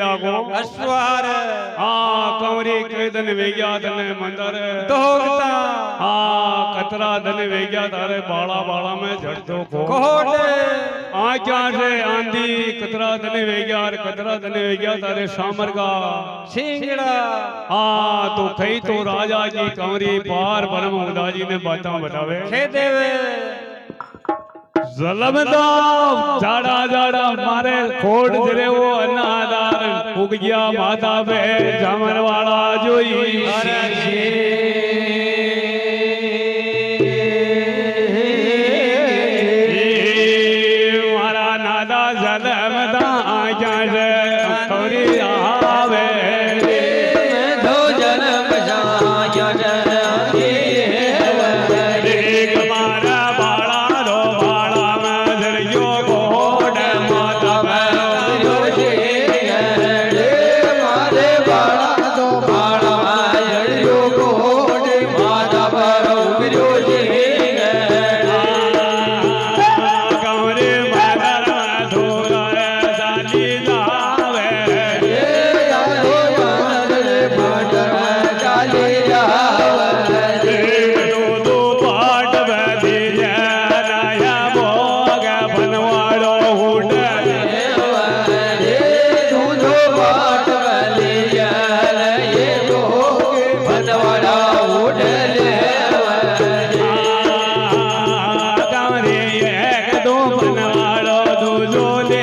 लागो अश्वार हाँ कंवरी के दिन वेग्या तने मंदर दोगता हाँ कतरा दिन वेग्या तारे बाला बाला में झड़तो कोट आँख्या से आंधी कतरा दिन वेग्या और कतरा दिन वेग्या तारे सामर का सिंगड़ा हाँ तो कई तो राजा की कंवरी पार परम उदाजी ने बातें बतावे खे देवे जलमदा जाड़ा जाड़ा मारे खोड़ जरे वो अनादार उग गया माता पे जामन वाला जोई मारा नादा जलमदा आजा से कौरी आवे दो जन्म जाया एक मारा बाड़ा रो बाड़ा में धरियो गोड माता पे मारे बाड़ा दो बाड़ा जड़ियो कोट माता पर उगरियो कमरे मगर धोरा जाली जावे दो पाट बदी नया भोग बनवाड़ो हुड कमरे एक दो बनवाड़ो दो जोले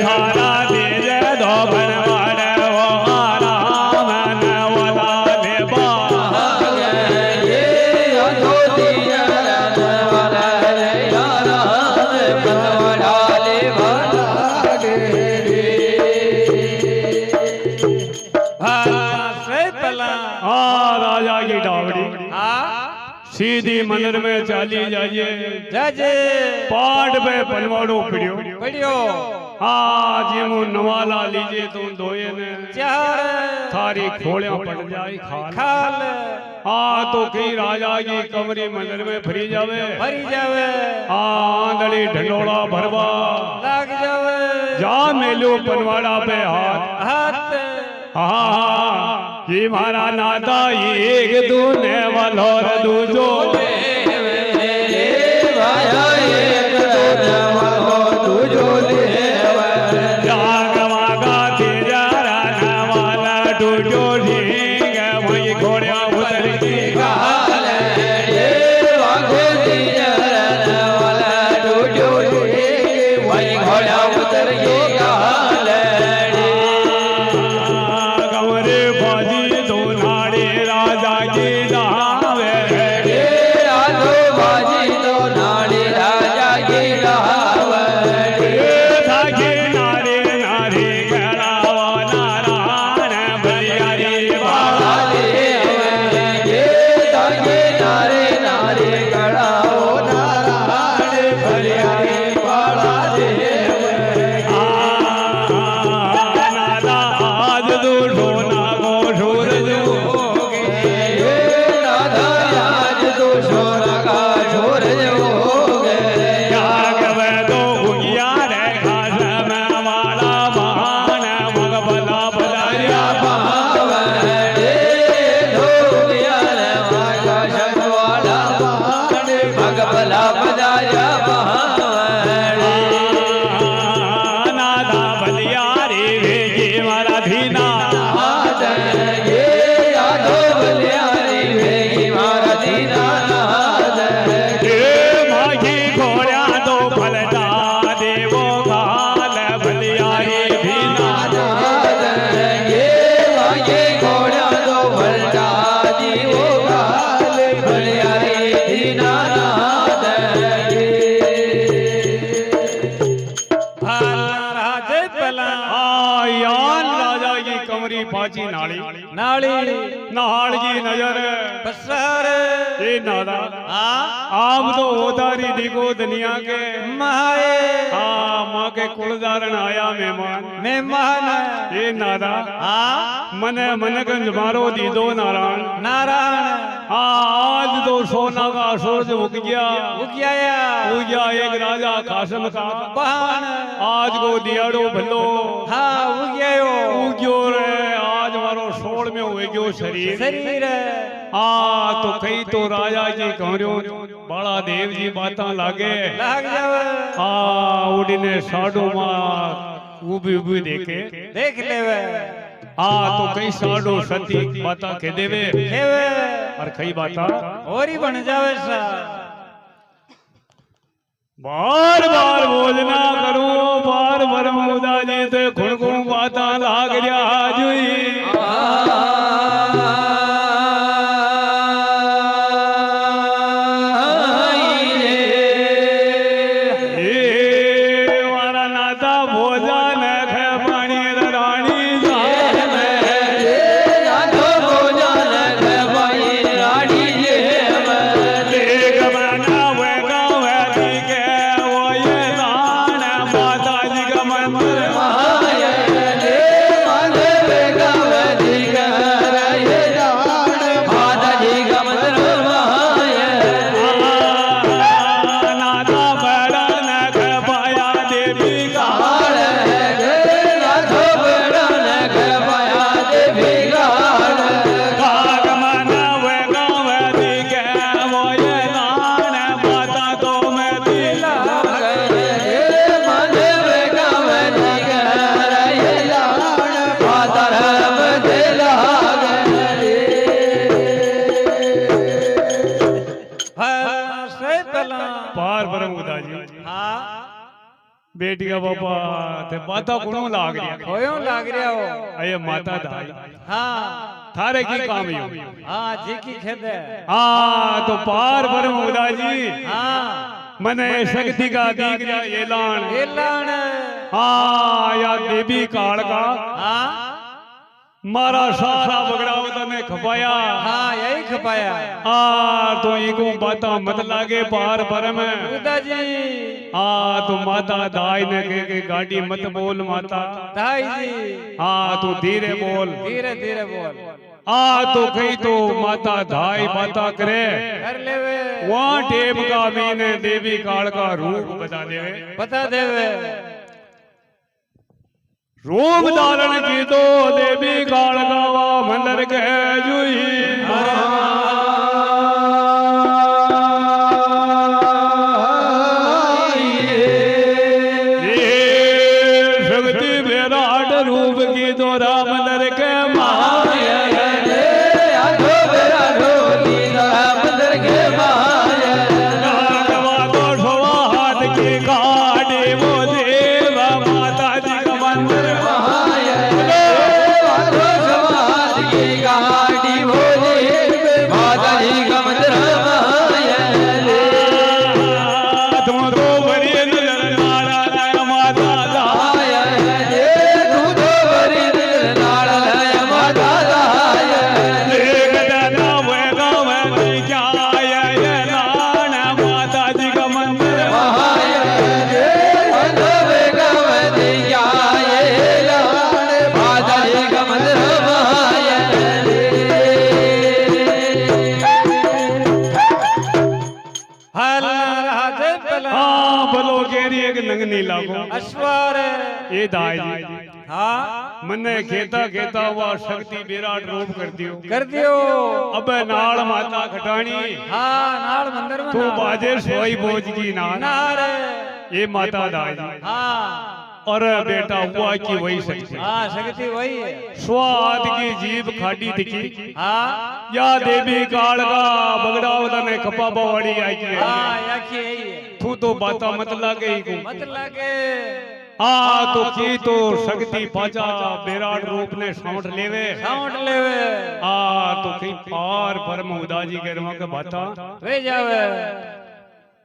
धारा दे दो बनवाड़ो आराम न वाला लेबा हाँ राजा की डावड़ी सीधी मंदिर में चाली जाइए पाट पे पनवाड़ो पिड़ियो बढ़ियो हाँ जी मु नवाला लीजिए तुम दोये ने चार थारी खोलियां पड़ जाए खाल खाल हाँ तो कई राजा की कमरी मंदिर में भरी जावे भरी जावे हाँ आंधड़ी ढंडोला भरवा लाग जावे जा मेलो पनवाड़ा पे हाथ हाथ हाँ ये मारा नाता एक दूने वालोर दूजो जागवा का तेरा राना वाला दूजो ठीक है वही घोड़िया उतर की कमरे बाजी तो नाड़े राजा की दावे कमरी पाची नाली नाली नहाल की नजर पसर ये नादा हाँ आप तो उदारी दिखो दुनिया के महाए हाँ माँ के कुलदारन आया मेहमान मेहमान ये नादा हाँ मने मनगंज मारो दीदो नारायण नारायण हाँ आज तो सोना का सूरज उग गया उगिया एक राजा कासम का बहन आज को दियाड़ो भलो हाँ उग्यो रे आज मारो सोड़ में हो गयो शरीर शरीर हाँ तो कई तो राजा जी कहरियो बाला देव जी बाता लागे लाग जावे हाँ उड़ने साडो मां उभी उभी देखे देख लेवे हाँ तो कई साडो सती बाता के देवे खेवे और कई बाता और ही बन जावे सा बार बार भोजना करो बार बार मुदा जी ते खुणको बाता लाग रहा जुई बेटी का बापा ते माता कुणो लाग रिया होयो लाग रिया हो अये माता दाई हाँ थारे की काम यो हाँ जी की खेदे हाँ तो पार ब्रह्म उदा जी हाँ मने शक्ति का दीक जा ऐलान ऐलान हाँ या देवी काल का हाँ मारा सारा बगड़ाव तने खपाया हाँ यही खपाया तो इको बाता मत लागे पार पर में उदा जी तो माता दाई ने के गाड़ी मत बोल माता दाई जी तो धीरे बोल धीरे धीरे बोल तो कहीं तो माता दाई बाता करे कर लेवे वहाँ टेप का मीने देवी काल का रूप बता देवे रूप धारण की तो देवी काल गावा मंदिर के जुई शक्ति विराट रूप की तो राम मंदिर के माया तो शोभा हाथ की गाड़ी वो देवा माता जी का मंदिर ये दाई जी हाँ मने खेता खेता हुआ शक्ति विराट रूप कर दियो अब नाल माता खटाणी हाँ नाल मंदिर में तू बाजे सोई बोझ की नार ये माता दाई जी हाँ और बेटा हुआ की वही शक्ति हाँ शक्ति वही है स्वाद की जीव खाड़ी दिखी हाँ या देवी काल का बगड़ावदा ने कपा बवाड़ी आई की हाँ याकी है तू तो बाता मत लागे ही को मत लागे तो की तो शक्ति पाचा विराट रूप ने साउंड लेवे तो तो कई पार परम उदाजी के रमा के बाता वे जावे